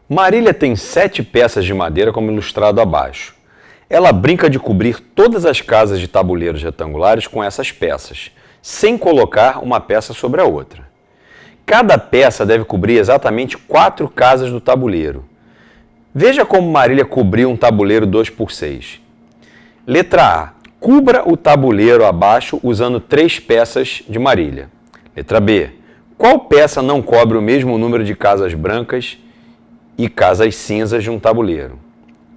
Marília tem 7 peças de madeira como ilustrado abaixo. Ela brinca de cobrir todas as casas de tabuleiros retangulares com essas peças, sem colocar uma peça sobre a outra. Cada peça deve cobrir exatamente 4 casas do tabuleiro. Veja como Marília cobriu um tabuleiro 2x6. Letra A. Cubra o tabuleiro abaixo usando 3 peças de Marília. Letra B. Qual peça não cobre o mesmo número de casas brancas e casas cinzas de um tabuleiro?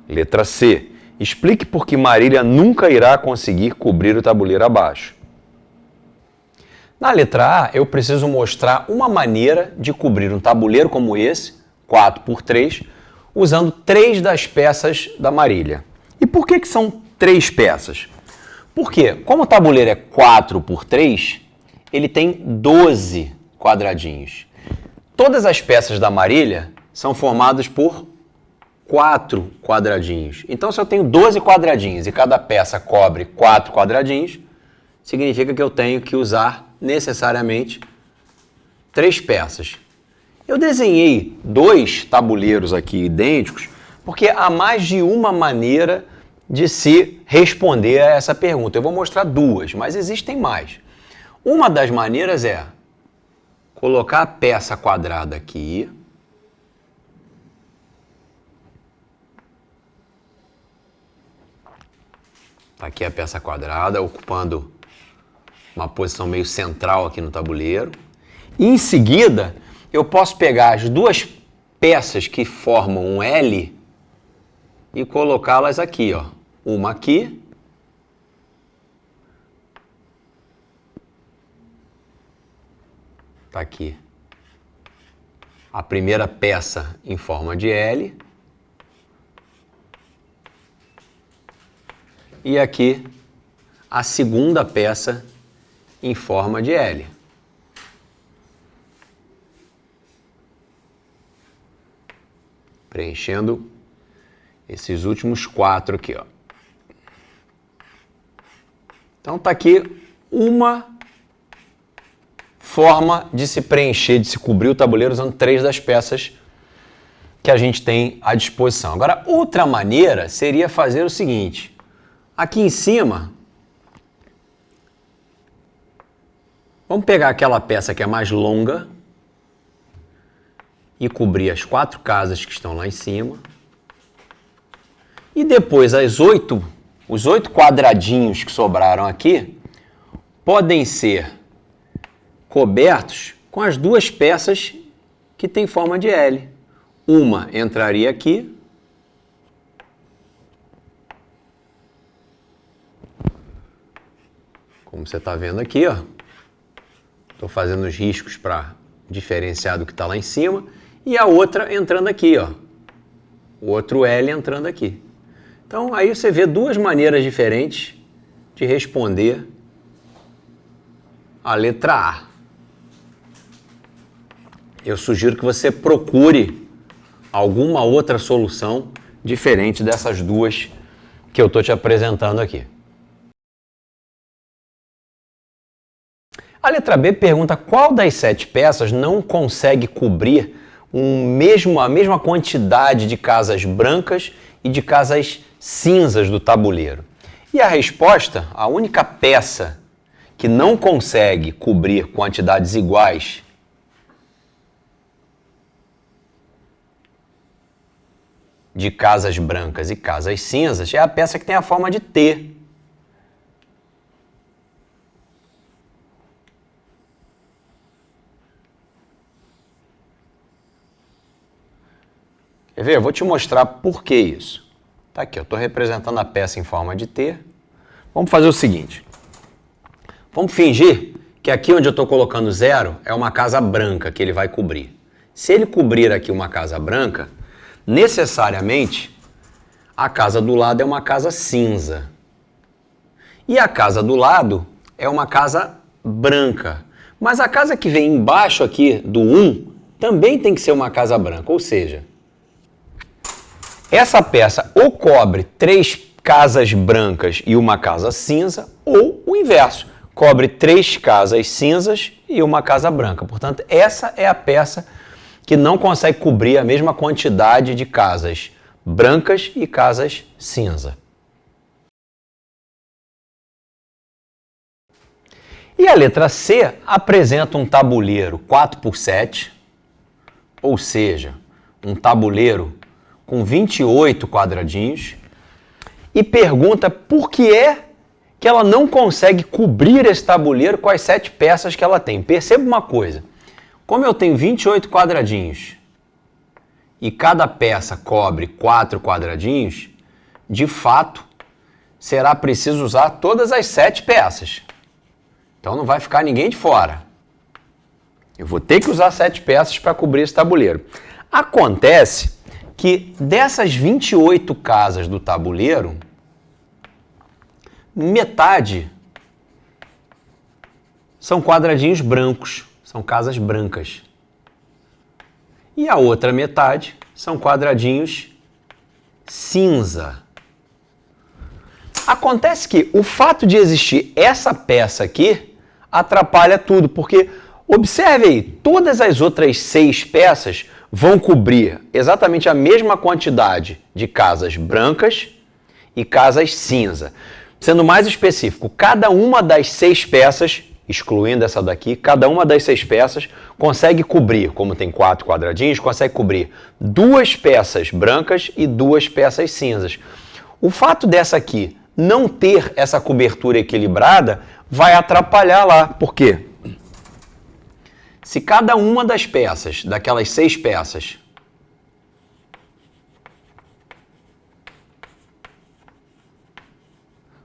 Letra C. Explique por que Marília nunca irá conseguir cobrir o tabuleiro abaixo. Na letra A, eu preciso mostrar uma maneira de cobrir um tabuleiro como esse, 4x3, usando 3 das peças da Marília. E por que são 3 peças? Porque, como o tabuleiro é 4x3, ele tem 12 quadradinhos. Todas as peças da Marília são formadas por 4 quadradinhos. Então, se eu tenho 12 quadradinhos e cada peça cobre 4 quadradinhos, significa que eu tenho que usar necessariamente 3 peças. Eu desenhei 2 tabuleiros aqui idênticos porque há mais de uma maneira de se responder a essa pergunta. Eu vou mostrar 2, mas existem mais. Uma das maneiras é colocar a peça quadrada aqui. Está aqui a peça quadrada, ocupando uma posição meio central aqui no tabuleiro. E em seguida, eu posso pegar as 2 peças que formam um L e colocá-las aqui, ó. Uma aqui tá aqui a primeira peça em forma de L e aqui a segunda peça em forma de L. Preenchendo esses últimos 4 aqui, ó. Então tá aqui uma forma de se preencher, de se cobrir o tabuleiro usando 3 das peças que a gente tem à disposição. Agora, outra maneira seria fazer o seguinte. Aqui em cima, vamos pegar aquela peça que é mais longa e cobrir as 4 casas que estão lá em cima. E depois os 8 quadradinhos que sobraram aqui podem ser cobertos com as 2 peças que têm forma de L. Uma entraria aqui como você está vendo aqui, ó. Estou fazendo os riscos para diferenciar do que está lá em cima. E a outra entrando aqui, ó. O outro L entrando aqui. Então, aí você vê 2 maneiras diferentes de responder a letra A. Eu sugiro que você procure alguma outra solução diferente dessas 2 que eu estou te apresentando aqui. A letra B pergunta qual das 7 peças não consegue cobrir a mesma quantidade de casas brancas e de casas cinzas do tabuleiro. E a resposta, a única peça que não consegue cobrir quantidades iguais de casas brancas e casas cinzas é a peça que tem a forma de T. Quer ver? Eu vou te mostrar por que isso. Tá aqui, eu estou representando a peça em forma de T. Vamos fazer o seguinte. Vamos fingir que aqui onde eu estou colocando 0 é uma casa branca que ele vai cobrir. Se ele cobrir aqui uma casa branca, necessariamente a casa do lado é uma casa cinza. E a casa do lado é uma casa branca. Mas a casa que vem embaixo aqui do 1 também tem que ser uma casa branca, ou seja, essa peça ou cobre 3 casas brancas e uma casa cinza, ou o inverso, cobre 3 casas cinzas e uma casa branca. Portanto, essa é a peça que não consegue cobrir a mesma quantidade de casas brancas e casas cinza. E a letra C apresenta um tabuleiro 4x7, ou seja, um tabuleiro com 28 quadradinhos, e pergunta por que é que ela não consegue cobrir esse tabuleiro com as 7 peças que ela tem. Perceba uma coisa, como eu tenho 28 quadradinhos e cada peça cobre 4 quadradinhos, de fato, será preciso usar todas as 7 peças. Então não vai ficar ninguém de fora. Eu vou ter que usar 7 peças para cobrir esse tabuleiro. Acontece que dessas 28 casas do tabuleiro, metade são quadradinhos brancos, são casas brancas. E a outra metade são quadradinhos cinza. Acontece que o fato de existir essa peça aqui atrapalha tudo, porque observe aí, todas as outras 6 peças vão cobrir exatamente a mesma quantidade de casas brancas e casas cinza. Sendo mais específico, cada uma das 6 peças, excluindo essa daqui, cada uma das 6 peças consegue cobrir, como tem 4 quadradinhos, consegue cobrir 2 peças brancas e 2 peças cinzas. O fato dessa aqui não ter essa cobertura equilibrada vai atrapalhar lá. Por quê? Se cada uma das peças, daquelas 6 peças,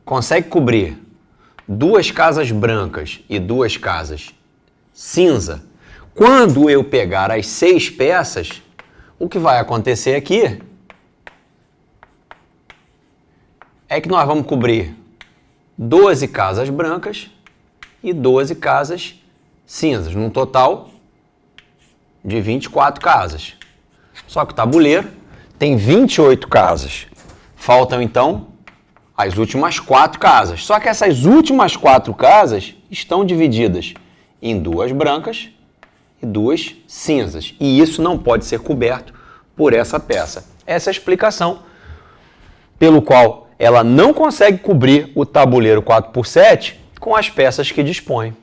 consegue cobrir 2 casas brancas e 2 casas cinza, quando eu pegar as 6 peças, o que vai acontecer aqui é que nós vamos cobrir 12 casas brancas e 12 casas cinzas, num total de 24 casas. Só que o tabuleiro tem 28 casas. Faltam, então, as últimas 4 casas. Só que essas últimas 4 casas estão divididas em 2 brancas e 2 cinzas. E isso não pode ser coberto por essa peça. Essa é a explicação pelo qual ela não consegue cobrir o tabuleiro 4x7 com as peças que dispõe.